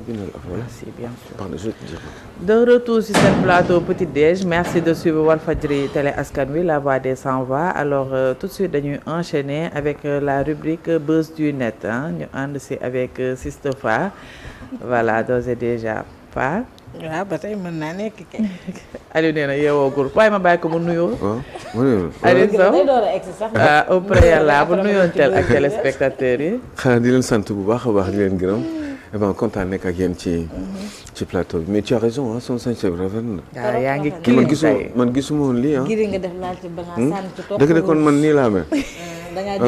Merci, bien sûr. Pardon, je te dirai. De retour sur ce plateau Petit Déj, merci de suivre Walfadjri Télé Askan Wi, la voix des sans voix. Alors tout de suite dañuy enchaîner avec la rubrique Buzz du net ñu ànd si avec Sistefa voilà d'ores et déjà Fa. waaw ba tey mën naa nekk kay. Aliou nee na yeewoogul waaye ma bàyyi ko mu nuyoo. waaw mu nuyoo. Aliou Sow day door a egg sax. au préalable nuyoonteel ak téléspectateurs yi. xanaa di leen sant bu baax a baax di leen gërëm. et ben kontaan nekk ak yéen ci plateau bi mais tu as raison ah son sañ rafet na. waaw yaa ngi clean tey man gisuma woon lii ah. giri nga def laal ci balaa sànni ci topp. dëgg de kon man nii laa mel. da ngaa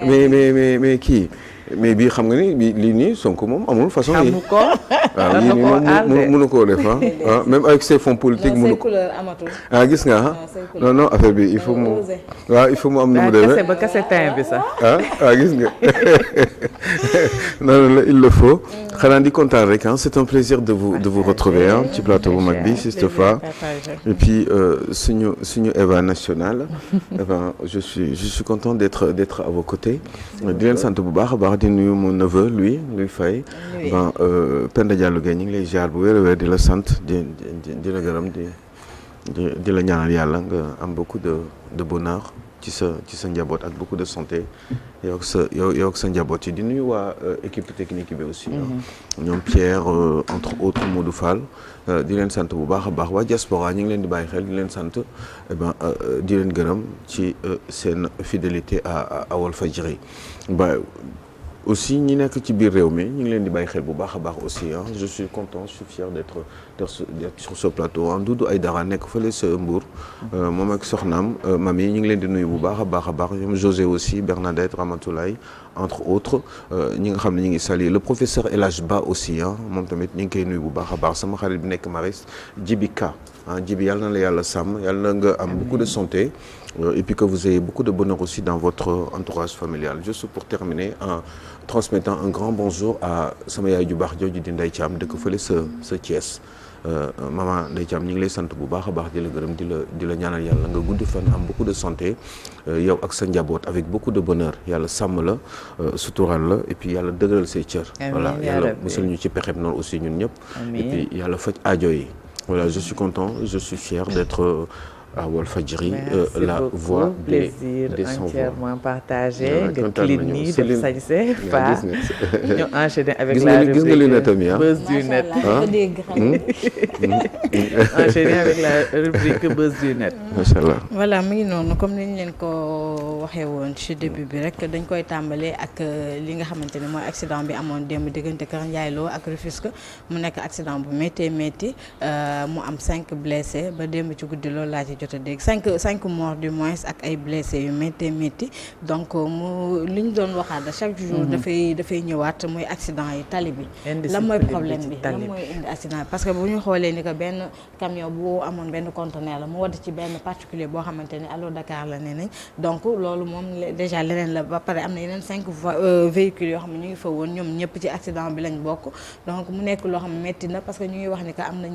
dégg. mais kii. mais bii xam nga ni lii nii Sonko moom amul façon yi. amu ko waaw yii nii moom mënu koo def ah même avec ses fonds politiques mënu ko. couleur amatul. gis nga non affaire bi il faut mu am nu mu demee. ba kase teint bi sax. gis nga non il le faut. xanaa di kontaan rek c'est un plaisir de vous retrouver ci plateau bu mag bi Sistefa et puis suñu Eva national je suis content d'être à vos côtés di leen sant bu baax a baax di nuyu mon neveu Louis Faye Penda Diallo Gueye ñu ngi lay ziar bu wér a wér di la sant di la gërëm di la ñaanal yàlla nga am beaucoup de bonheur ci sa njaboot ak beaucoup de santé yow ak sa njaboot yi di nuyu waa équipe technique bi aussi ñoom Pierre entre autres Modou Fall di leen sant bu baax a baax waa diaspora ñu ngi leen di bàyyi xel di leen sant di leen gërëm ci seen fidélité à Walfadjri aussi ñi nekk ci biir réew mi ñu ngi leen di bàyyi xel bu baax a baax aussi je suis content je suis fier d'être sur ce plateau Doudou Aïdara nekk fële sa Mbour moom ak soxnaam mami ñu ngi leen di nuyu bu baax a baax ñoom José aussi Bernadette Ramatoulaye entre autres ñi nga xam ne ñu ngi sali le professeur El Hadj Ba aussi moom tamit ñu ngi koy nuyu bu baax a baax sama xarit bi nekk Maris Djibi Ka Djibi yàlla na la yàlla sàmm yàlla na nga am beaucoup de santé et puis que vous ayez beaucoup de bonheur aussi dans votre entourage familial juste pour terminer en transmettant un grand bonjour à sama yaay ju baax jooju di Ndeye Thiam dëkk fële sa Thiès maman Ndeye Thiam ñu ngi lay sant bu baax a baax di la gërëm di la ñaanal yàlla nga gudd fan am beaucoup de santé yow ak sa njaboot avec beaucoup de bonheur yàlla sàmm la sutural la et puis yàlla dëgëral say cër voilà yàlla musal ñu ci pexeb noonu aussi ñun ñëpp et puis yàlla faj aajo yi voilà je suis content je suis fier d'être à Walfadjri la voix des sans voix entièrement partagé nga clean nii def sañse fa ñu enchaîner avec la rubrique gis nga lunette am Buzz du net enchaîner avec la rubrique Buzz du net macha allah voilà mu ngi noonu comme ni ñu leen ko waxee woon ci début bi rek dañ koy tàmbalee ak li nga xamante ne mooy accident bi amoon démb diggante Kër Ndiaye Lo ak Rufisque mu nekk accident bu métti mu am 5 blessés ba démb ci guddi loolu laa ci jot a dégg 5 morts du moins ak ay blessés yu métti donc li ñu doon waxaat chaque jour dafay ñëwaat muy accident yi tali bi lan mooy problème bi lan mooy indi accident parce que bu ñu xoolee ni que benn camion bu amoon benn conteneur la mu wadd ci benn particulier boo xamante ni Allo Dakar la nee nañ donc loolu moom déjà leneen la ba pare am na yeneen 5 véhicules yoo xam ne ñu ngi fa woon ñoom ñëpp ci accident bi lañ bokk donc mu nekk loo xam ne métti na parce que ñu ngi wax ni que am na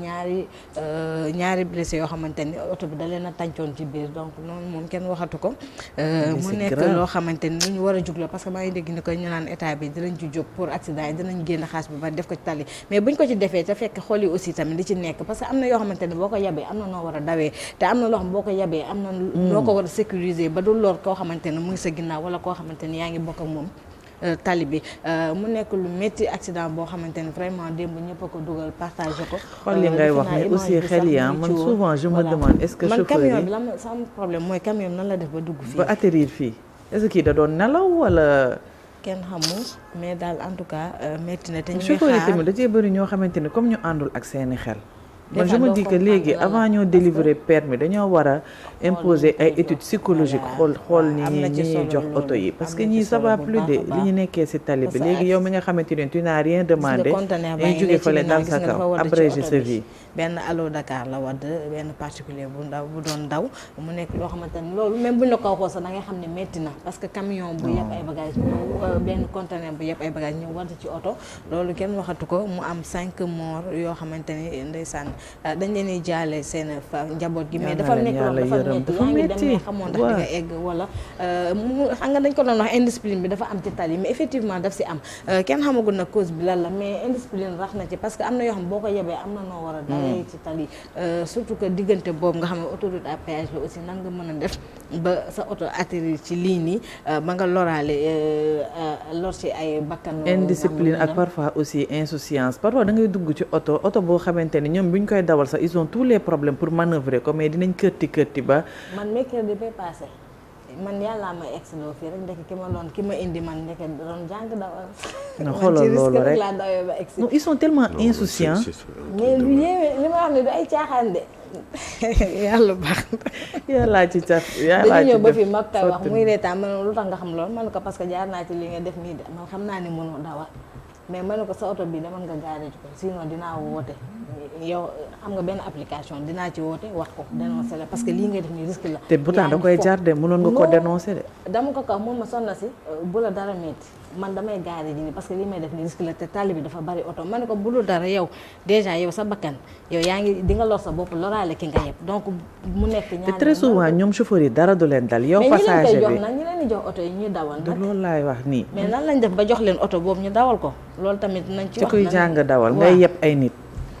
ñaari blessés yoo xamante ni oto bi da leen a tàncoon ci biir donc noonu moom kenn waxatu ko mu nekk loo xamante ni lu ñu war a jug la parce que maa ngi dégg ni ko ñu naan état bi dinañ ci jóg pour accident yi dinañ génn xaalis bu bari def ko ci tali mais buñ ko ci defee te fekk xool yi aussi tamit li ci nekk parce que am na yoo xamante ni boo ko yabee am na noo war a dawee te am na loo xam boo ko yabee am na noo ko war a sécuriser ba du lor koo xamante ni mu ngi sa ginnaaw wala koo xamante ni yaa ngi bokk ak moom tali bi mu nekk lu métti accident boo xamante ne vraiment démb ñëpp a ko dugal partagé ko. xool li ngay wax mais aussi xel yi man souvent je me demande est-ce que chauffeur yi man camion bi lan sama problème mooy camion bi nan la def ba dugg fii. ba atterrir fii est-ce que kii da doon nelaw wala. kenn xamul mais daal en tout cas métti na te ñu ngi chauffeur yi xaar tamit da cee bëri ñoo xamante ne comme ñu àndul ak seeni xel. man je me dis que léegi avant ñoo délivrer permis dañoo war a imposer ay études psychologiques xool ni ñuy jox oto yi parce que ñii ça va plus de li ñu nekkee ci tali bi léegi yow mi nga xamante ne tu n'as rien demandé dañuy jóge fële dal sa kaw abrégé sa vie. benn Allo Dakar la wadd benn particulier bu doon daw mu nekk loo xamante ne loolu même buñ la ko waxoo sax da ngay xam ne métti na parce que camion bu yeb ay bagages ñëw benn conteneur bu yeb ay bagages ñëw wadd ci oto loolu kenn waxatu ko mu am 5 morts yoo xamante ni ndeysaan dañ leen di jaale seen njaboot gi mais dafa nekk loolu dafa metti yaa ngi dem xamoon ndax di nga egg wala xam nga dañ ko doon wax indiscipline bi dafa am ci tali mais effectivement daf si am kenn xamagul na cause bi lan la mais indiscipline rax na ci parce que am na yoo xam boo ko yebee am na noo war a dawee ci tali surtout que diggante boobu nga xam ne autoroute à péage bi aussi nan nga mën a def ba sa oto atterrir ci lii nii ba nga loraale lor ci ay bakkan indiscipline ak parfois aussi insouciance parfois da ngay dugg ci oto boo xamante ni ñoom bu ñu koy dawal sax ils ont tous les problèmes pour manœuvrer ko mais dinañ kërti ba man mercredi bay passé man yàllaa ma exlo fii rek ndeke ki ma indi man ndeke doon jàng dawal non xoolal loolu rek laa dawee ba egsi non ils sont tellement insouciants mais lu yéeme li ma wax ne du ay caaxaan de yàlla baax yàllaa ci cat dañu ñëw ba fii mag koy wax muy reetaan man lu tax nga xam loolu man ko parce que jaar naa ci li nga def nii de man xam naa ne mënoo dawal mais ma ne ko sa oto bi dama nga gaare ci ko sinon dinaa woote yow am nga benn application dinaa ci woote wax ko dénoncer la parce que lii ngay def nii risque la te pourtant da koy jar de mënoon nga ko dénoncer de dama ko kaw moom ma sonna si bu la dara metti man damay gaare ji nii parce que lii may def nii risque la te tali bi dafa bari oto ma ne ko bu lu dara yow déjà yow sa bakkan yow yaa ngi di nga lor sa bopp loraale ki nga yeb donc mu nekk ñaari te très souvent ñoom chauffeur yi dara du leen dal yow passager bi mais ñi leen di jox oto yi ñuy dawal nag loolu laay wax nii mais nan lañ def ba jox leen oto boobu ñu dawal ko loolu tamit nañ ci wax kuy jàng dawal ngay yeb ay nit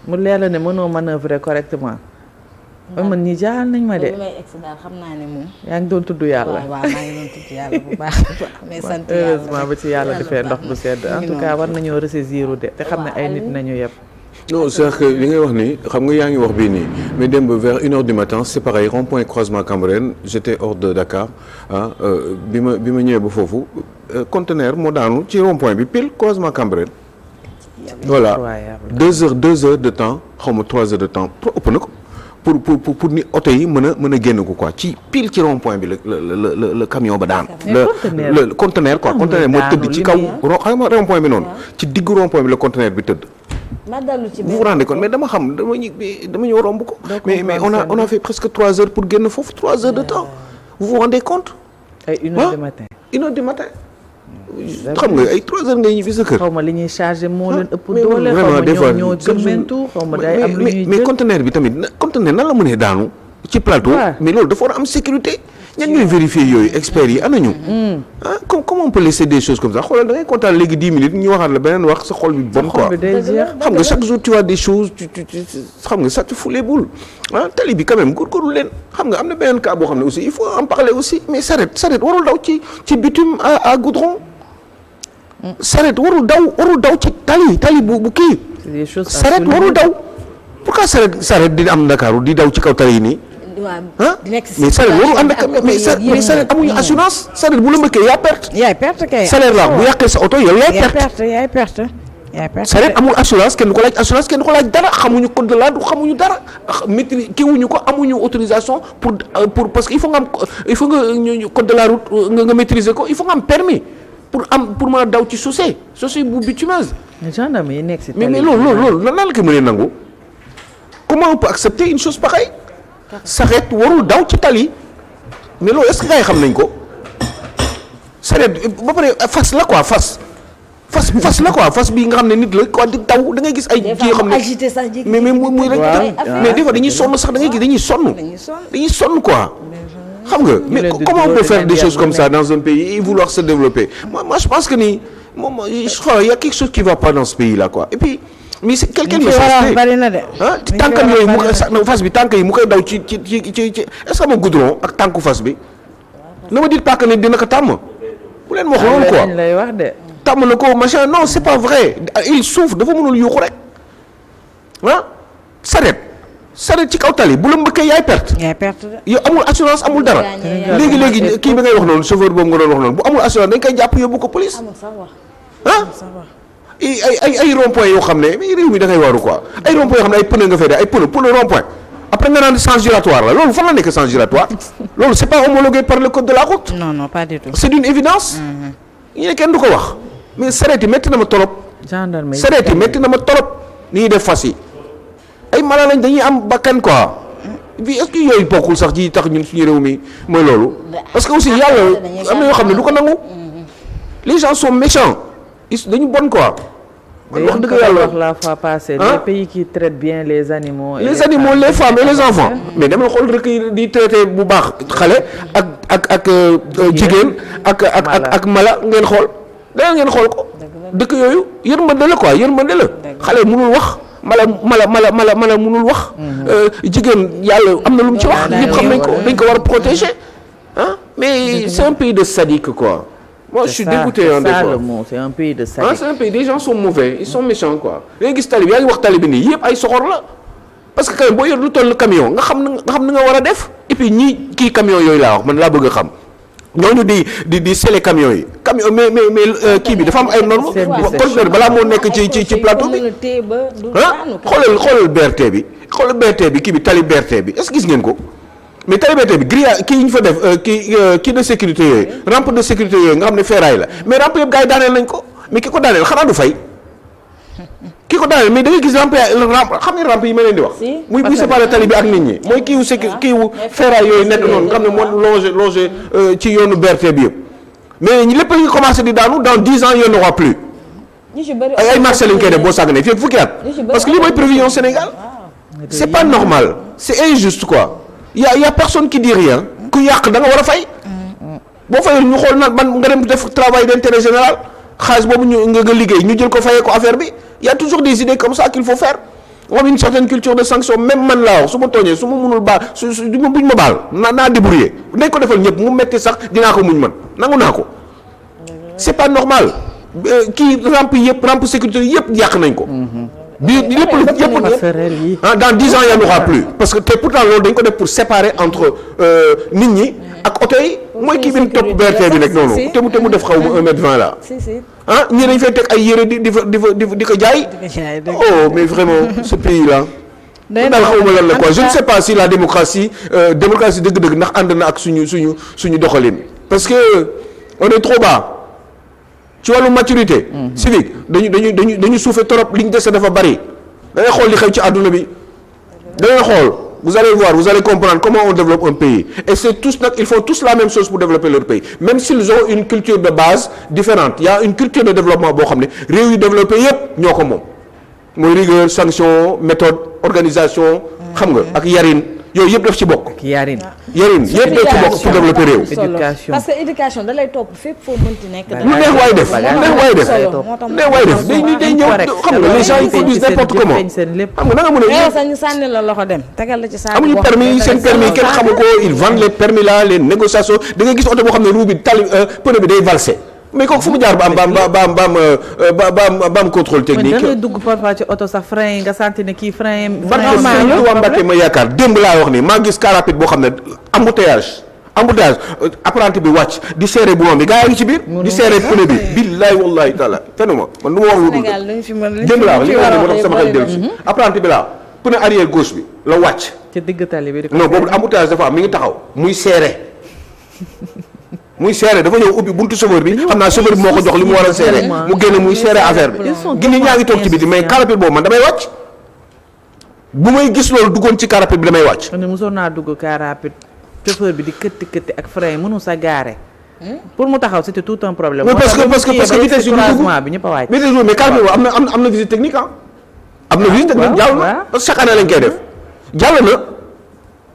mu leer la ne mënoo manœuvrer correctement ba man ñi jaaxal nañ ma de bi may egsi daal xam naa ne moom yaa ngi doon tudd yàlla waaw maa ngi doon tudd yàlla bu baax mais sant yàlla heureusement ba ci yàlla defee ndox bu sedd en tout cas war nañoo ressaisir de te xam ne ay nit nañu yeb non c'est que li ngay wax nii xam nga yaa ngi wax bii nii mais dem ba vers 1h du matin c'est pareil rond-point croisement Cambérène j'étais hors de Dakar bi ma ñëwee ba foofu conteneur moo daanu ci rond-point bi pile croisement Cambérène voilà 2 heures de temps xaw ma 3 heures de temps trop ëpp na ko pour ni oto yi mën a génn ko quoi ci pile ci rond-point bi le camion ba daanu le conteneur quoi conteneur moo tëdd ci kaw xam nga rond-point bi noonu ci diggu rond-point bi le conteneur bi tëdd vous vous rendez compte mais dama ñëw romb ko mais on a fait presque 3 heures pour génn foofu 3 heures de temps vous vous rendez compte ay 1h du matin 1h du matin xam nga ay 3 heures ngay ñibbi sa kër. xaw ma li ñuy chargé moo leen ëpp doole xaw ma ñoo gëmmentu xaw ma day am lu ñuy jël mais conteneur bi tamit conteneur nan la mënee daanu ci plateau mais loolu dafa war a am sécurité ñan ñooy vérifier yooyu experts yi ana ñu comment on peut laisser des choses comme ça xoolal da ngay kontaan léegi 10 minutes ñu waxaat la beneen wax sa xol bi bon quoi xam nga chaque jour tu vois des choses xam nga ça te fout les boules tali bi quand même góorgóorlu leen xam nga am na beneen cas boo xam ne aussi il faut en parler aussi mais saret warul daw ci bitume à goudron saret warul daw ci tali bu kii saret warul daw pourquoi saret di am Ndakaaru di daw ci kaw tali yi nii mais saret warul ànd ak mais saret amuñu assurance saret bu la mbëkkee yaay perte kay salaire la bu yàqee sa oto yow yaay perte saret amul assurance kenn du ko laaj assurance kenn du ko laaj dara xamuñu code de la route xamuñu dara maîtrise kiiwuñu ko amuñu autorisation pour parce que il faut nga code de la route nga maîtriser ko il faut nga am permis pour mën a daw ci chaussée bu bitumeuse. gendarme yi nekk si mais loolu nan la ko mënee nangu comment on peut accepter une chose pareille saret warul daw ci tali mais loolu est-ce que gars yi xam nañ ko saret ba pare fas la quoi fas la quoi fas bi nga xam ne nit la quoi di daw da ngay gis ay ji yoo xam ne mais muy rek mais des fois dañuy sonn sax da ngay gis dañuy sonn quoi. xam nga mais comment on peut faire des choses comme ça dans un pays et vouloir se développer moi je pense que ni moom je crois il y a quelque chose qui va pas dans ce pays là quoi et puis mais c'est quelqu'un me fait tànkam yooyu mu koy fas bi tànk yi mu koy daw ci est-ce que ma goudron ak tànku fas bi ne me dites pas que ne dina ko tàmm bu leen wax loolu quoi lay wax de tàmm na ko machin non c'est pas vrai il souffre dafa mënul yuuxu rek saret ci kaw tali bu la mbëkkee yaay perte yow amul assurance amul dara léegi kii bi ngay wax noonu chauffeur boobu nga doon wax noonu bu amul assurance dañ koy jàpp yóbbu ko police ay rond-point yoo xam ne mais réew mi da ngay waru quoi ay rond-point yoo xam ne ay pneu nga fay de ay pneu rond-point après nga naan sens giratoire la loolu fan la nekk sens giratoire loolu c'est pas homologué par le code de la route non pas du tout c'est d'une évidence ñu ne kenn du ko wax mais saret yi métti na ma torop ni ñuy def fas yi ay mala lañ dañuy am bakkan quoi puis est-ce que yooyu bokkul sax ji tax ñun suñu réew mi mooy loolu parce que aussi yàlla am na yoo xam ne du ko nangu les gens sont méchants dañu bon quoi man wax dëgg yàlla la fois passée les pays qui traitent bien les animaux les femmes et les enfants mais dama xool rek di traité bu baax xale ak jigéen ak mala ngeen xool ngeen xool ko dëkk yooyu yërmande la quoi yërmande la xale mënul wax mala mënul wax jigéen yàlla am na lu mu ci wax ñëpp xam nañ ko dañ ko war a protéger mais c'est un pays de sadique quoi. Moi, je suis dégoûté des fois. C'est un pays de sadique. C'est un pays, les gens sont mauvais, ils sont méchants quoi. léegi gis tali bi yaa ngi wax tali bi nii yëpp ay soxor la parce que quand même boo yor lu toll camion nga xam na nga war a def et puis ñii kii camion yooyu laa wax man laa bëgg a xam ñooñu di sele camion yi camion mais kii bi dafa am ay normes. conteneur balaa moo nekk ci plateau bi xoolal BRT bi kii bi tali BRT bi est-ce que gis ngeen ko. mais talibé bi grillage kii yi ñu fa def kii de sécurité yooyu rampe de sécurité yooyu nga xam ne ferraille la mais rampe yëpp gars yi daaneel nañ ko mais ki ko daaneel xanaa du fay ki ko daaneel mais da ngay gis rampe xam ne rampe yi ma leen di wax. muy buy séparé tali bi ak nit ñi mooy kiiwu ferraille yooyu nekk noonu nga xam ne moo longé ci yoonu BRT bi yëpp mais lépp la ñu commencé di daanu dans 10 ans il n'y en aura plus. ay marché lañ koy def boo sàgganee fii fukki at parce que lii mooy prévision Sénégal c'est pas normal c'est injuste quoi. y a personne qui dit rien ku yàq da nga war a fay boo fayul ñu xool nag nga dem def travail d'intérêt général xaalis boobu nga liggéey ñu jël ko fayee ko affaire bi y a toujours des idées comme ça qu'il faut faire on a une certaine culture de sanction même man laa wax su ma tooñee su ma mënul baal buñ ma baal naa débrouiller nañ ko defal ñëpp mu metti sax dinaa ko muñ man nangu naa ko c'est pas normal kii rampe sécurité yëpp yàq nañ ko lépp dans 10 ans il n'y en aura plus parce que te pourtant loolu dañ ko def pour séparer entre nit ñi ak oto yi mooy kii bi topp BRT bi nag noonu te mu def xaw ma 1m20 là ñii dañ fay teg ay yére di ko jaay oh mais vraiment ce pays là daal xaw ma lan la quoi je ne sais pas si la démocratie dëgg-dëgg ndax ànd na ak suñu doxalin parce que on est trop bas ci wàllu maturité civique dañu suufee trop li ñu dese dafa bari da ngay xool li xew ci àdduna bi da ngay xool vous allez voir vous allez comprendre comment on développe un pays et c'est tous nag ils font tous la même chose pour développer leur pays même s'ils ont une culture de base différente il y a une culture de développement boo xam ne réew yu développé yépp ñoo ko moom mooy rigueur sanction méthode organisation xam nga ak yarin yooyu yëpp daf ci bokk. yarin yëpp daf ci bokk pour développer réew. éducation parce que éducation da lay topp fépp foo mënti nekk. lu neex waay def day ñëw xam nga les gens ils produisent n'importe comment xam nga na nga mën a. sax ñu sànni la loxo dem tegal la ci saa. amuñu permis seen permis kenn xamu ko ils vendent les permis là les négociations da nga gis oto boo xam ne roue bi tali pneu bi day valser. mais kooku fu mu jaar ba am contrôle technique. da ngay dugg parfois ci oto sax frein yi nga santi ne kii frein yi. normal la Mbacke ma yaakaar démb laa wax ni maa gis car rapide boo xam ne embouteillage apprenti bi wàcc di serré boulon bi gaa yi ngi ci biir. di serré pneu bi billahi wallahi taala fenuma man du ma wax lu dul démb laa wax li nga xam ne moo tax sama xel dellu si apprenti bi laa pneu arrière gauche bi la wàcc. ci digg tali bi non boobu embouteillage dafa am mi ngi taxaw muy serré dafa ñëw ubbi buntu chauffeur bi xam naa chauffeur bi moo ko jox li mu war a serré mu génn muy serré affaire bi gini ñaa ngi toog ci biti mais car rapide boobu man damay wàcc bu may gis loolu duggoon ci car rapide bi damay wàcc. ne mosoon naa dugg car rapide chauffeur bi di këtti ak frein mënu sa gaare pour mu taxaw c'était tout un problème. parce que vitesse yu bi ñëpp a wàcc. mais car rapide boobu am na visite technique am na visite technique jàll na parce que chaque année lañ koy def jàll na.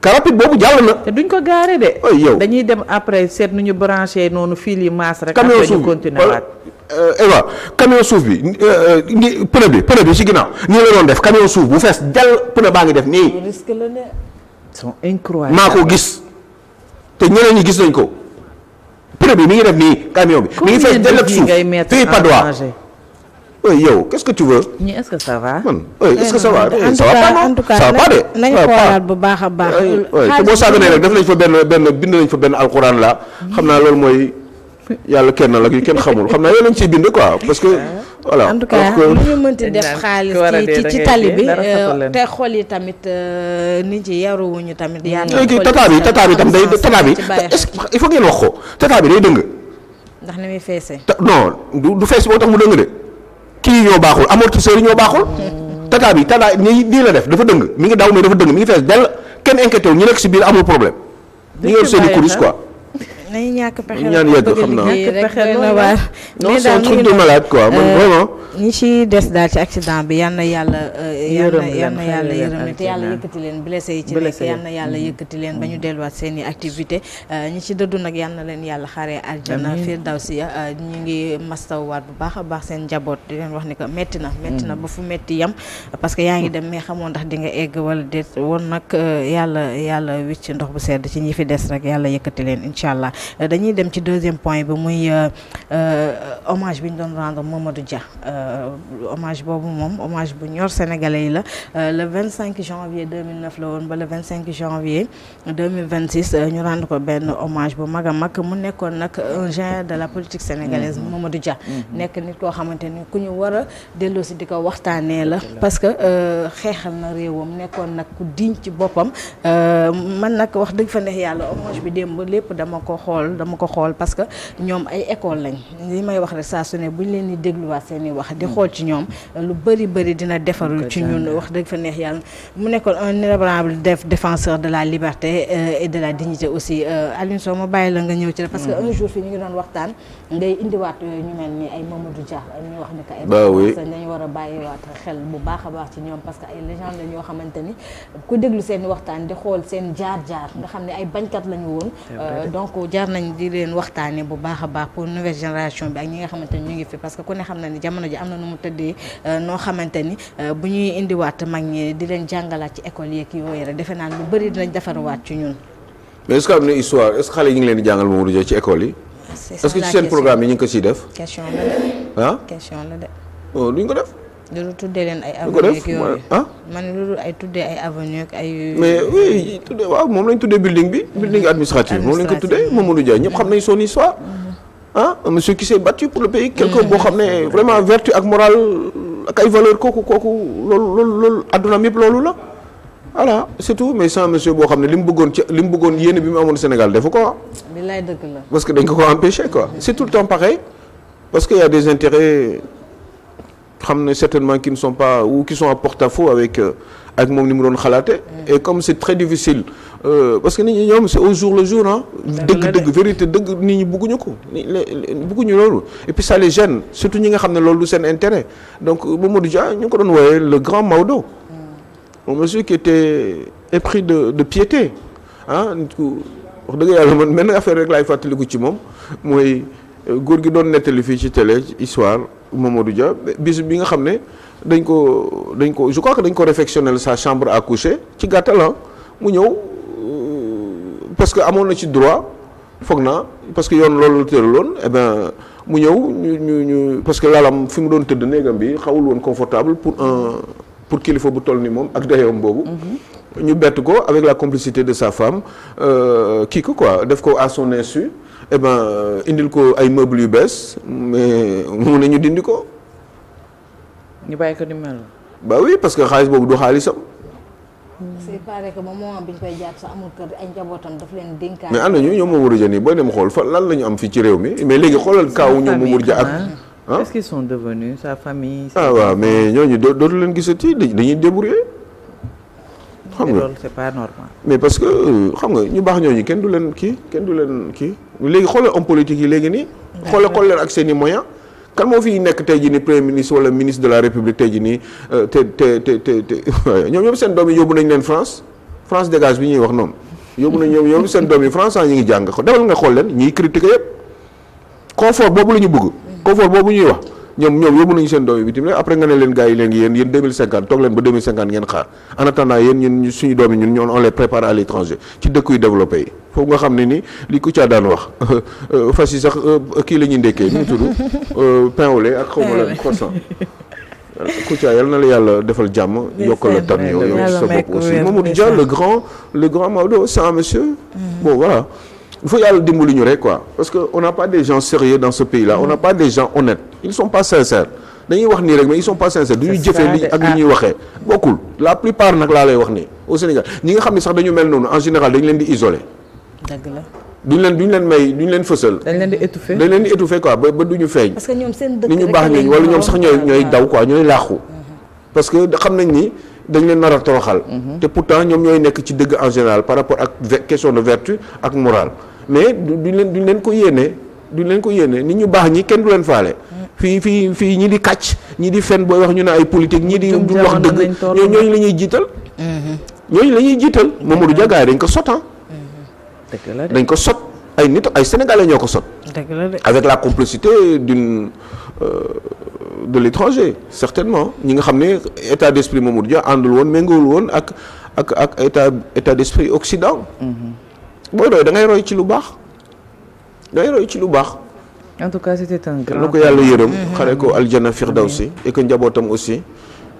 car rapide boobu jàll na. te duñ ko gaare de. yow dañuy dem après seet nu ñu branché noonu fil yi maas rek. camion suuf ñu continuer waat. Eva camion suuf bi pneu bi ci ginnaaw nii la doon def camion suuf bu fees jàll pneu baa ngi def nii. risque la de. sont incroyables. maa ko gis te ñeneen ñi gis nañ ko pneu bi mi ngi def nii camion bi. mi ngi fees jàll ak suuf fii padois. yow qu'est-ce que tu veux. ñii est-ce que ça va. man est-ce que ça va. ça va pas non ça va pas de. nañu xoolaat bu baax a baax. te boo saaganee rek def nañ fa bind nañ fa benn alxuraan la xam naa loolu mooy yàlla kenn la yu kenn xamul xam naa yow lañ ciy bind quoi parce que. voilà en tout cas lu ñu mënti def xaalis ci tali bi te xol yi tamit nit yi yaruwuñu tamit. léegi tata bi tam day tata bi il faut ngeen wax ko tata bi day dëng. ndax ni muy feesee. non du fees boo tax mu dëng de. kii ñoo baaxul amortisseurs yi ñoo baaxul. tata nii la def dafa dëng mi ngi daw mais dafa dëng mi ngi fees dell kenn inquiété wu ñu nekk si biir amul problème. ñu ngi yor seen i kurus quoi. nañu ñàkk pexe ñaan yegg xam naa non c'est un truc de malade quoi man vraiment. ñi ci des daal ci accident bi yal na yàlla yërëm te yàlla yëkkati leen blessé yi ci nekk yal na yàlla yëkkati leen ba ñu delluwaat seen i activité ñi ci dëddu nag yal na leen yàlla xaree aljana firdawsi ñu ngi mastawwaat bu baax a baax seen njaboot di leen wax ni que metti na ba fu metti yam parce que yaa ngi dem mais xamoo ndax di nga egg wala déet woon nag yàlla wicc ndox bu sedd ci ñi fi des rek yàlla yëkkati leen incha allah dañuy dem ci deuxième point bi muy hommage bi ñu doon rendre Mamadou Dia hommage boobu moom hommage bu ñor sénégalais yi la le 25 janvier 2009 la woon ba le 25 janvier 2026 ñu rendre ko benn hommage bu mag a mag mu nekkoon nag un géant de la politique sénégalaise Mamadou Dia nekk nit koo xamante ni ku ñu war a delloo si di ko waxtaanee la parce que xeexal na réewam nekkoon nag ku diñ ci boppam man nag wax dëgg fa neex yàlla hommage bi démb lépp dama ko xool parce que ñoom ay école lañ li may wax rek saa su ne buñ leen di dégluwaat seen i wax di xool ci ñoom lu bëri dina defarul ci ñun wax dëgg fa neex yàlla mu nekkoon un inébranlable défenseur de la liberté et de la dignité aussi Alioune Sow ma bàyyi la nga ñëw ci la parce que un jour fii ñu ngi doon waxtaan ngay indiwaat yooyu ñu mel ni ay Mamadou Dia ñu wax ni que ay dañu war a bàyyiwaat xel bu baax a baax ci ñoom parce que ay légende la ñoo xamante ni ku déglu seen waxtaan di xool seen jaar-jaar nga xam ne ay bañkat lañu woon donc jaar nañ di leen waxtaane bu baax a baax pour nouvelle génération bi ak ñi nga xamante ni ñu ngi fi parce que ku ne xam na ni jamono ji am na nu mu tëddee noo xamante ni bu ñuy indiwaat mag ñi di leen jàngalaat ci école yeeg yooyu rek defe naa lu bëri dinañ defarwaat ci ñun. mais est-ce que am na histoire est-ce que xale yi ñu ngi leen di jàngal Mamadou Dia ci école yi. est-ce que ci seen programme yi ñu ngi ko siy def. question la de. ah question la de. oh duñ ko def. loolu tuddee leen ay avenue ak yooyu man loolu ay tuddee ay avenue ak ay. mais oui tuddee waaw moom lañ tuddee building bi. building administratif moom lañ ko tuddee Mamadou Dia ñëpp xam nañ son histoire. un monsieur qui s'est battu pour le pays. quelqu'un boo xam ne vraiment vertu ak morale ak ay valeur kooku loolu addunaam yëpp loolu la. voilà c'est tout mais c'est un monsieur boo xam ne li mu bëggoon yéene bi mu amoon Sénégal defu ko bilaay dëgg la. parce que dañ ko empêché quoi c'est tout le temps pareil parce que y a des intérêts xam ne certainement qui ne sont pas ou qui sont en porte-à-faux avec moom ni mu doon xalaate et comme c'est très difficile parce que nit ñi ñoom c'est au jour le jour dëgg vérité dëgg nit ñi bëgguñu ko bëgguñu loolu et puis ça les gêne surtout ñi nga xam ne loolu du seen intérêt donc Mamadou Dia ñu ngi ko doon wooyee le grand Maodo un monsieur qui était épris de piété nit ku wax dëgg yàlla man benn affaire rek laay fàttaliku ci moom mooy góor gi doon nettali fii ci télé histoire Mamadou Dia bis bi nga xam ne dañ ko je crois que dañ ko réfectionner sa chambre à coucher ci gàttal mu ñëw parce que amoon na ci droit foog naa parce que yoon loolu la tëraloon mu ñëw ñu parce que lalam fi mu doon tëdd néegam bi xawul woon confortable pour kilifa bu toll ni moom ak dayoom boobu ñu bett ko avec la complicité de sa femme kii ko quoi def ko à son insu indil ko ay meubles yu bees mais mu ne ñu dindi ko. ñu bàyyi ko ni mel. bah oui parce que xaalis boobu du xaalisam. c'est pareil que moment bi ñu koy jàpp sax amul kër ay njabootam daf leen dénkaan. mais ànd nañu ñoom Mamadou Dia nii booy dem xool fa lan la ñu am fii ci réew mi mais léegi xoolal kaawu ñoom Mamadou Dia ak. est-ce qu'ils sont devenus sa famille. waaw mais ñooñu dootu leen gisati dañuy débrouiller. xam nga loolu c'est pas normal. mais parce que xam nga ñu baax ñooñu kenn du leen kii léegi xoolal homme politique yi léegi nii. xool leen ak seen i moyens. kan moo fi nekk tey jii nii premier ministre wala ministre de la république tey jii nii te ñoom seen doom yi yóbbu nañ leen France dégage bi ñuy wax noonu. yóbbu nañ ñoom seen doom yi France ñu ngi jàng ko demal nga xool leen ñiy critiquer yëpp confort boobu la ñu bëgg. confort boobu ñuy wax ñoom yóbbu nañu seen doom yi bitim après nga ne leen gars yi léegi yéen 2050 toog leen ba 2050 ngeen xaar en attendant yéen ñun suñu doom yi ñun on les prépare à l'étranger ci dëkk yu développé yi foofu nga xam ne ni li Kouthia daan wax fas yi sax kii la ñuy ndekkee ñu tudd pain au lait ak xaw ma la croissant Kouthia yal na la yàlla defal jàmm yokkal la tan yow sa bopp aussi Mamadou Dia le grand Maodo c'est un monsieur bon voilà il faut yàlla dimbali ñu rek quoi parce que on n'a pas des gens sérieux dans ce pays-là on n'a pas des gens honnêtes ils sont pas sincères dañuy wax nii rek mais ils sont pas sincères du ñu jëfee li ak li ñuy waxee bokkul la plupart nag laa lay wax nii au Sénégal ñi nga xam ne sax dañu mel noonu en général dañu leen di isoler. dëgg la. duñ leen fësal. dañ leen di étouffer quoi ba duñu feeñ. parce que ñoom seen dëkk ni ñu baax ñooñu wala ñoom sax ñooy daw quoi ñooy laaxu. parce que xam nañ ni dañ leen nar a toroxal. te pourtant ñoom ñooy nekk ci dëgg en général par rapport ak question de vertu ak morale. mais duñ leen ko yéene nit ñu baax ñi kenn du leen faale. fii ñi di kàcc ñi di fen booy wax ñu ne ay politique ñi di du wax dëgg ñooñu la ñuy jiital. ñooñu la ñuy jiital Mamadou Dia gars yi dañ ko sot dañ ko sot ay nit ay sénégalais ñoo ko sot. avec la complicité de l'étranger certainement ñi nga xam ne état d'esprit Mamadou Dia àndul woon méngoowul woon ak état d'esprit Occident. booy roy da ngay roy ci lu baax en tout cas c'était un grand. na ko yàlla yërëm. xare ko aljana firdawsi et que njabootam aussi.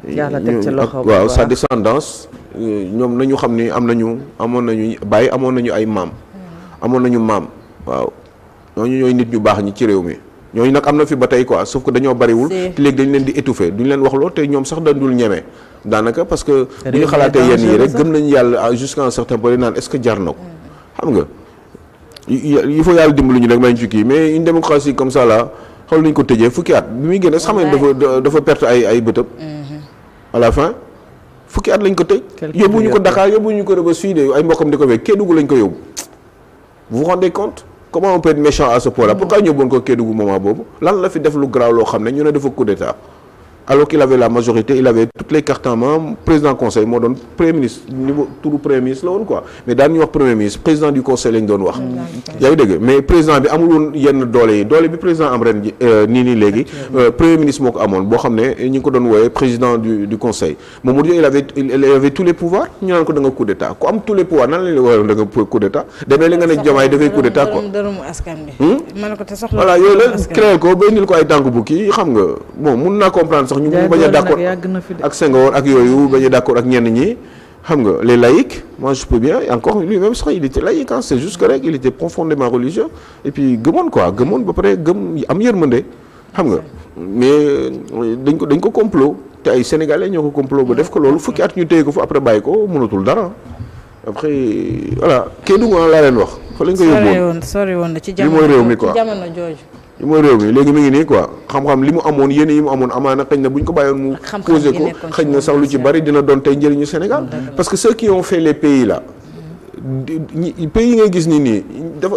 yàlla teg ci loxo waaw sa descendance ñoom nañu xam ni amoon nañu bàyyi amoon nañu ay maam. amoon nañu maam waaw ñooñu ñooy nit ñu baax ñi ci réew mi ñooñu nag am na fi ba tey quoi sauf que dañoo bariwul. te léegi dañ leen di étouffer duñ leen wax loo te ñoom sax dañ dul ñeme daanaka parce que. bu ñu xalaatee yenn yi rek gëm nañu yàlla jusqu'à un certain point naan est-ce que jar na ko xam nga. il faut yàlla dimbali ñu rek may ñu ci kii mais une démocratie comme ça là xool nañu ko tëjee fukki at bi muy génn xam nga dafa perte ay bëtëb. à la fin fukki at lañ ko tëj. yóbbuñu ko Dakar yóbbuñu ko Rebeuss fii de ay mbokkam di ko fekk Kédougou lañ ko yóbbu. vous vous rendez compte comment on peut être méchant à ce point là pourquoi ñu yóbbuwoon ko Kédougou moment boobu lan la fi def lu grave loo xam ne ñu ne dafa coup d'état alors qu'il avait la majorité il avait toutes les cartes en main président conseil moo doon premier ministre niveau turu premier ministre la woon quoi mais daan ñu wax premier ministre président du conseil lañ doon wax. yaa ngi dégg mais président bi amul woon yenn doole bi président am ren nii léegi. premier ministre moo ko amoon boo xam ne ñu ngi ko doon wooyee président du conseil Mamadou Dia il avait tous les pouvoirs ñu naan ko da nga coup d'état ku am tous les pouvoirs nan la ñuy wooyee da nga coup d'état demee li nga ne Diomaye dafay coup d'état quoi. voilà yooyu la créé ko ba indil ko ay tànk bu kii xam nga bon mun naa comprendre sax ñu bañ a d'accord ak Senghor ak yooyu bañ a d'accord ak ñenn ñi xam nga les laïcs moi je peux bien et encore lui-même sax il était laïque hein c'est juste que rek il était profondément religieux et puis gëmoon ba pare gëm am yërmande xam nga mais dañ ko complot te ay sénégalais ñoo ko complot ba def ko loolu fukki at ñu téye ko fa après bàyyi ko mënatul dara après voilà Kédougou laa leen wax fa lañ ko yóbbuwoon sori woon na ci jamono réew mi quoi jamono jooju li mooy réew mi léegi mi ngi nii quoi xam-xam li mu amoon yéene yi mu amoon amaana xëy na bu ñu ko bàyyoon mu posé ko xëy na sax lu ci bari dina doon tey njëriñu Sénégal parce que ceux qui ont fait les pays là pays yi ngay gis nii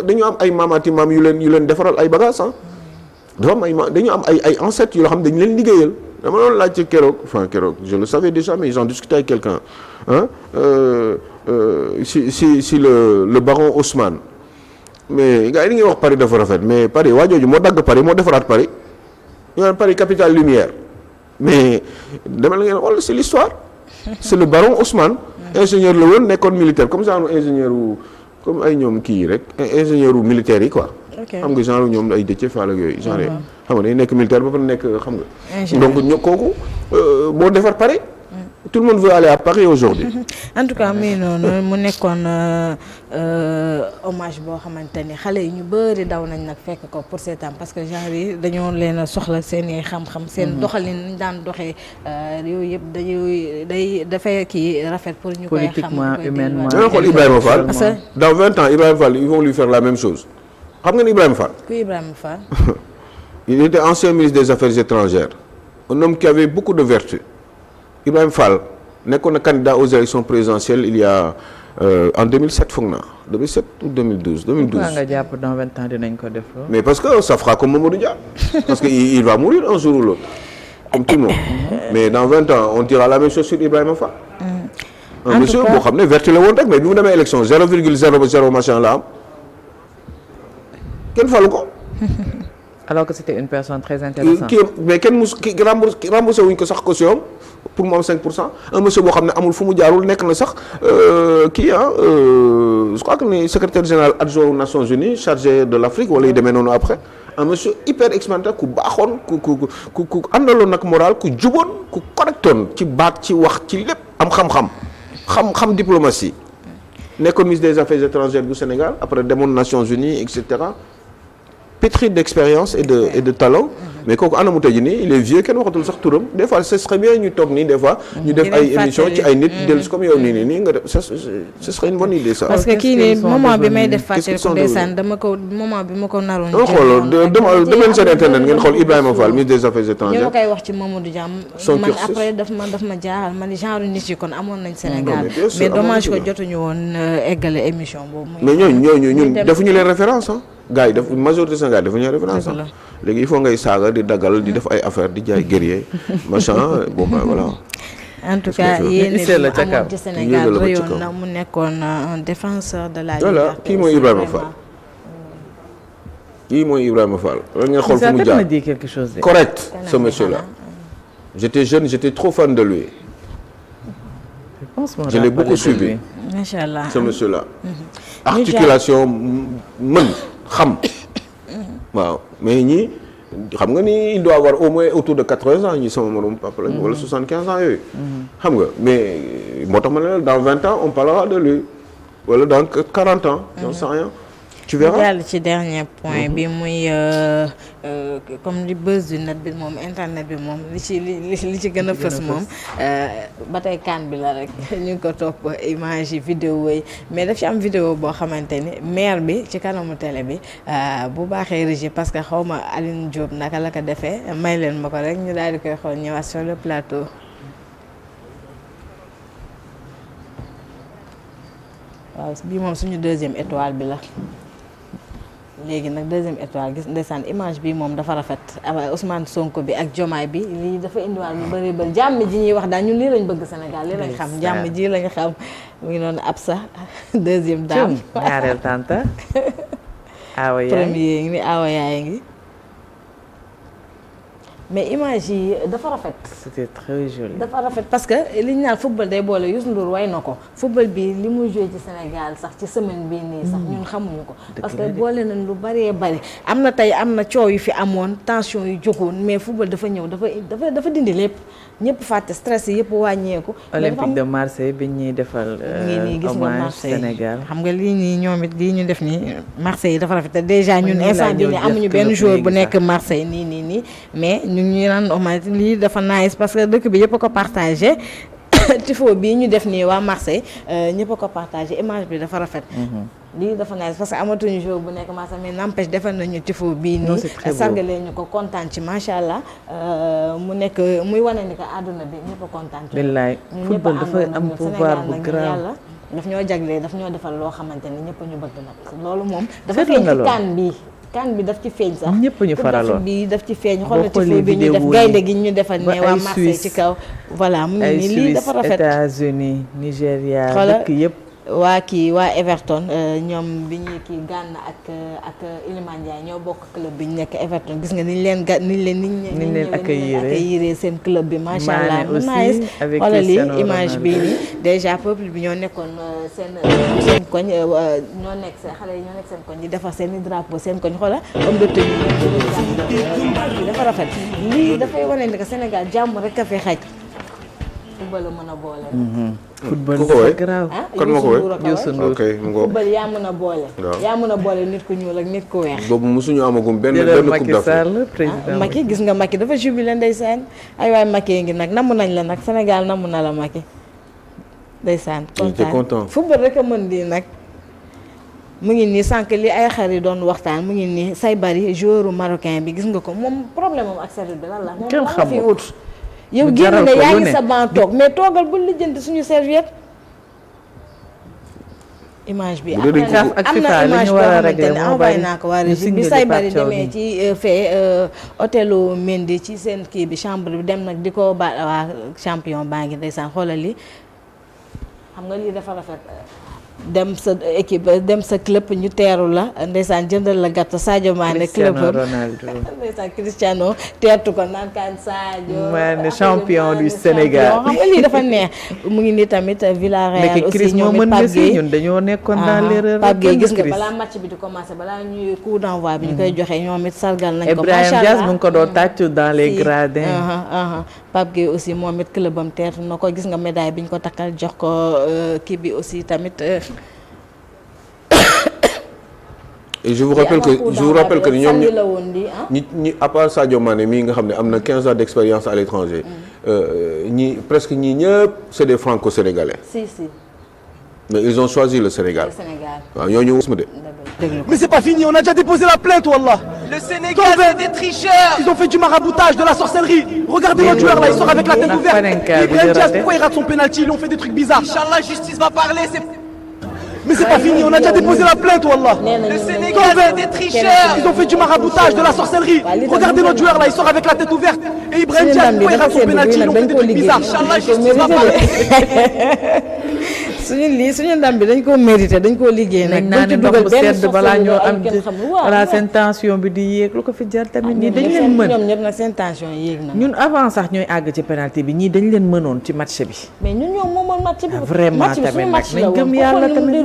dañu am ay maamaati maam yu leen defaral ay bagages ah dafa am dañu am ay ancêtres yoo xam dañu leen liggéeyal dama doon laajte keroog je le savais déjà mais j'en discutais avec quelqu'un si le baron Haussmann mais gars yi dañuy wax Paris dafa rafet mais Paris waa jooju moo dagg Paris moo defaraat Paris ñu naan Paris capitale lumière mais dama la ngeen xool c'est l'histoire c'est le baron Haussmann ingénieur la woon nekkoon militaire comme genre ingénieur comme ay ñoom kii rek ingénieur militaire yi quoi xam nga genre ñoom ay Déthié Fall ak yooyu genre xam nga day nekk militaire ba pare nekk xam nga donc kooku moo defar Paris tout le monde veut aller à Paris aujourd'hui en tout cas muy noonu mu nekkoon hommage boo xamante ni xale yi ñu bëri daw nañ nag fekk ko pour seetaan parce que genre yi dañoo leen a soxla seen i xam-xam seen doxalin ñu daan doxee yooyu yëpp dafay kii rafet pour ñu koy xam politiquement humainement xool Ibrahima Fall dans 20 ans Ibrahima Fall ils vont lui faire la même chose xam nga ni Ibrahima Fall ku Ibrahima Fall il était ancien ministre des Affaires étrangères un homme qui avait beaucoup de vertus Ibrahima Fall nekkoon na candidat aux élections présidentielles il y a en 2007 foog naa 2007 ou 2012 pourquoi nga jàpp dans 20 ans dinañ ko def mais parce que ça fera comme Mamadou Dia parce que il va mourir un jour ou l'autre comme tout le monde mais dans 20 ans on dira la même chose sur Ibrahima Fall un monsieur boo xam ne vertu la woon rek mais bi mu demee élection 0,00 machin la am kenn falu ko alors que c'était une personne très intéressante mais kenn remboursé wuñ ko sax caution pour mu am 5% un monsieur boo xam ne amul fu mu jaarul nekk na sax je crois que ni secrétaire général adjoint aux Nations Unies chargé de l'Afrique wala yu demee noonu après un monsieur hyper expérimenté ku baaxoon ku àndaloon nag moral ku juboon ku correctoon ci baat ci wax ci lépp am xam diplomatie nekkoon ministre des Affaires étrangères du Sénégal après demoon Nations Unies et cetera pétri d'expérience et de talent. mais kooku anamu tey jii nii il est vieux kenn waxatul sax turam des fois ce serait bien ñu toog nii des fois. ñu def ay émission ci ay nit dellu comme yow nii nga def ce serait une bonne idée ça. parce que kii nii moment bi may def fàttali ko ndeysaan dama ko moment bi ma ko naroon. xoolal demeen seen internet ngeen xool Ibrahima Fall ministre des affaires étrangères. ñu ma koy wax ci Mamadou Dia man après daf ma jaaxal man genre nit yi kon amoon nañ Sénégal mais dommage ko jotuñu woon eggale émission boobu. mais ñooñu ñun defuñu leen référence ah. gars yi def majorité Sénégal defuñu leen référence ah. léegi il faut ngay saaga di daggal di def ay affaire di jaay guerrier machin bon ben voilà. en tout cas yéen a amoon ci Sénégal rayoon na mu nekkoon un défenseur de la liberté. voilà kii mooy Ibrahima Fall. kii mooy Ibrahima Fall. war ngeen xool fu mu jaar quelque chose de correct ce monsieur là. j'étais jeune j'étais trop fan de lui. je l'ai beaucoup suivi. macha allah ce monsieur là. articulation mën xam. waaw mais ñii xam nga ni il doit avoir au moins autour de 80 ans ñi sama morom papa lañu wala 75 ans yooyu. xam nga mais moo tax ma ne la dans 20 ans on parlera de lui wala dans 40 ans. j'en sais rien. tu verras jàll ci dernier point bi muy comme li buzz du net bi moom internet bi moom li ci gën a fës moom ba tey kan bi la rek ñu ngi ko topp image yi vidéo yi mais daf ci am vidéo boo xamante ni maire bi ci kanamu télé bi bu baaxee régie parce que xaw ma Aline Diop naka la ko defee may leen ma ko rek ñu daal di koy xool ñëwaat sur le plateau. waaw bii moom suñu deuxième étoile bi la. léegi nag deuxième étoile gis ndeysaan image bi moom dafa rafet Ousmane Sonko bi ak Diomaye bi lii dafa indiwaat lu bëri bëri jàmm ji ñuy wax daal ñun lii lañ bëgg Sénégal lii lañ xam jàmm ji lañ xam mu ngi noonu Absa deuxième dame ñaareel tante awa yaay premier ngi ni awa yaay ngi mais image yi dafa rafet. c'était très joli. dafa rafet parce que li ñu naan football day boole Youssou Ndour way na ko football bi li muy joué ci Sénégal sax ci semaine bii nii sax ñun xamuñu ko. parce que boole nañ lu bëree bëri. am na tey am na coow yu fi amoon tension yu jógoon mais football dafa ñëw dafa dindi lépp ñëpp fàtte stress yi yëpp wàññeeku. Olympique de Marseille bi ñuy defal. hommage Sénégal xam nga lii nii ñoom it lii ñu def nii Marseille yi dafa rafet te déjà ñun instant bii nii amuñu benn joueur bu nekk Marseille nii mais ñu naan hommage lii dafa nice parce que dëkk bi yëpp a ko partagé tifo bii ñu def nii waa Marseille ñëpp a ko partagé image bi dafa rafet. lii dafa nice parce que amatuñu jour bu nekk Marseille mais n'empêche defal nañu tifo bii nii sargalee ñu ko kontaan ci macha allah mu nekk muy wane ni que àdduna bi ñëpp a kontaan ci. billaay football dafa am pouvoir bu grave yàlla daf ñoo jaglee daf ñoo defal loo xamante ni ñëpp ñu bëgg nag loolu moom dafa feeñ ci kan bi daf ci feeñ sax ñëpp ñu faraloon bi daf ci feeñ xoolal ci bi ñu def gaynde gi ñu defal ne waa Marseille ci kaw voilà mu ngi nii lii dafa rafet États-Unis Nigéria dëkk yëpp waa Everton ñoom bi ñuy kii Gana ak Iliman Ndiaye ñoo bokk club bi ñu nekk Everton gis nga niñ leen accueillir seen club bi macha allah mu nice xoolal li image bi nii déjà peuple bi ñoo nekkoon seen koñ ñoo nekk seen xale yi ñoo nekk seen koñ di defar seen i drapeau seen koñ xoolal homme de tenue dafa rafet lii dafay wane ni que Sénégal jàmm rek a fi xaj football la mën a boole. football dafa garaaw. kon ma ko wéy Youssou Ndour football yaa mën a boole. yaa mën a boole nit ku ñuul ak nit ku weex. boobu mosuñu amagum benn coupe d'Afrique. Macky gis nga Macky dafa jubilé ndeysaan ay waay Macky ngi nag namm nañ la nag Sénégal namm na la Macky ndeysaan. content football rek a mën di nag. mu ngi nii sànq li ay xar yi doon waxtaan mu ngi nii say bari joueur marocain bi gis nga ko moom problème moom ak service bi lan la. kenn xamul moom wut. yow génn ne yaa ngi sa banc toog mais toogal bu lijjanti suñu serviette image bi am na image boo xamante ne envoyé naa ko waa régie bi say bari demee ci fee hôtelu Mendy ci seen kii bi chambre bi dem nag di ko ba waa champion baa ngi ndeysaan xoolal li xam nga lii dafa rafet dem sa équipe dem sa club ñu teeru la ndeysaan jëndal la gâteau Sadio Mané club ndeysaan Cristiano teertu ko naan kaan Sadio Mané champion du Sénégal xam nga lii dafa neex mu ngi nii tamit Villarreal aussi ñoom Pape Gueye ñun dañoo nekkoon dans l'erreur Pape Gueye gis nga balaa match bi di commencer balaa ñuy coup d'envoi bi ñu koy joxe ñoom it sargal nañ ko macha allah Ibrahima Diaz mu ngi ko doon tàccu dans les gradins Pape Gueye aussi moom it clubam teertu na ko gis nga médaille bi ñu ko takkal jox ko kii bi aussi tamit et je vous rappelle que ñoom ñi à part Sadio Mané mii nga xam ne am na 15 ans d'expérience à l'étranger presque ñii ñëpp c'est des franco-sénégalais. si. mais ils ont choisi le Sénégal. waaw ñooñu wus ma de. Mais c'est pas fini, on a déjà déposé la plainte, wallah. Le Sénégal, c'est des tricheurs. Ils ont fait du maraboutage, de la sorcellerie. Regardez notre joueur là, il sort avec la tête ouverte. Ibrahim Diaz, pourquoi il rate son penalty? Ils ont fait des trucs bizarres. Inch'Allah, justice va parler. Mais c'est pas fini, on a déjà déposé la plainte, wallah. Le Sénégal, c'est des tricheurs. Ils ont fait du maraboutage, de la sorcellerie. Regardez notre joueur là, il sort avec la tête ouverte. Et Ibrahim Diaz, pourquoi il rate son penalty? Ils ont fait des trucs bizarres. Inch'Allah, justice va parler. suñu ndam bi dañ koo mérité dañ koo liggéey nag. nañ naan ndox bu sedd balaa ñoo am voilà seen tension bi di yéeg lu ko fi jar tamit ñii dañ leen mën ñoom ñëpp nag seen tension yéeg na. ñun avant sax ñooy àgg ci penalty bi ñii dañ leen mënoon ci match bi. mais ñun ñoo moomoon match bi. vraiment tamit nag nañ gëm yàlla tamit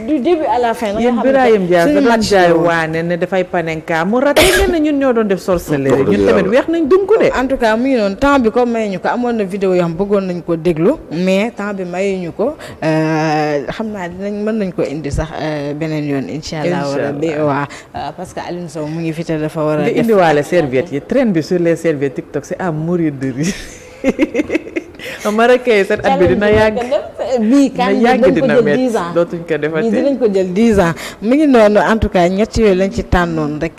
du début à la fin. yéen Birahim Diaz dafa jaay waane ne dafay panenka mu raté ne ñun ñoo doon def sorcellerie ñun tamit weex nañ dunk de. en tout cas mu ngi noonu temps bi comme mayuñu ko amoon na vidéo yoo xam bëggoon nañ ko déglu mais temps bi mayuñu ko xam naa mën nañ ko indi sax beneen yoon incha allah rabbi waaw parce que Alioune Sow mu ngi fi te dafa war a def indiwaale serviette yi traîne bi sur les serviettes TikTok c'est à mourir de rire Marocain seen at bi dina yàgg bii kan dina yàgg dina jël métti 10 ans dootuñ ko defati dinañ ko jël 10 ans mu ngi noonu en tout cas ñett yooyu lañ ci tànnoon rek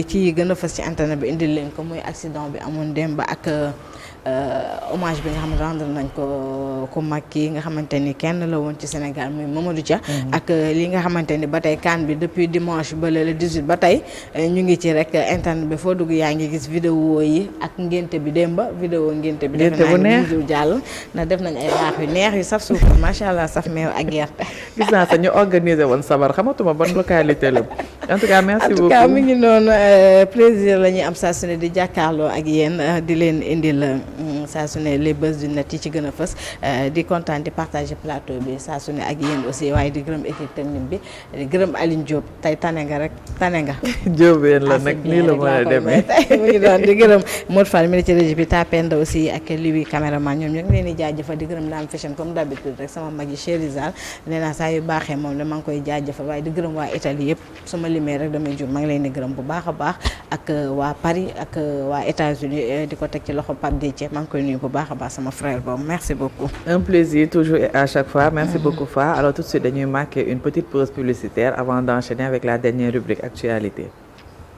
ci gën a fës ci internet bi indil leen ko muy accident bi amoon démb ak hommage bi nga xam ne rendre nañ ko ku mag ki nga xamante ni kenn la woon ci Sénégal muy Mamadou Dia ak li nga xamante ni ba tey CAN bi depuis dimanche ba le 18 ba tey ñu ngi ci rek internet bi foo dugg yaa ngi gis vidéo yi ak ngénte bi démb vidéo ngénte bi defe naa ni jàll na def nañ ay raax yu neex yu saf suukar macha allah saf meew ak gerte gis naa sax ñu organiser woon sabar xamatuma ban localité la en tout cas merci beaucoup en tout cas mi ngi noonu plaisir la ñuy am saa su ne di jàkkaarloo ak yéen di leen indil saa su ne les buzz du net yi ci gën a fës di kontaan di partager plateau bi saa su ne ak yéen aussi waaye di gërëm équipe technique bi di gërëm Aline Diop tey tane nga rek tane nga. Diop yéen la nag nii la mën a demee mu ngi doon di gërëm Modou Fall mi ci régie bi Tapenda aussi ak Louis caméraman ñoom ñoo ngi leen di jaajëfal di gërëm Dame Fashion comme d'habitude rek sama mag yi Chéri Zal nee naa saa yu baaxee moom la maa ngi koy jaajëfal waaye di gërëm waa Italie yëpp su ma limee rek damay jur maa ngi leen di gërëm bu baax a baax ak waa Paris ak waa États-Unis di ko teg ci loxo Pape Déthié maa ngi koy nuyu bu baax a baax sama frère boobu merci beaucoup. Un plaisir toujours et à chaque fois merci beaucoup Fa alors tout de suite dañuy marquer une petite pause publicitaire avant d'enchaîner avec la dernière rubrique actualité.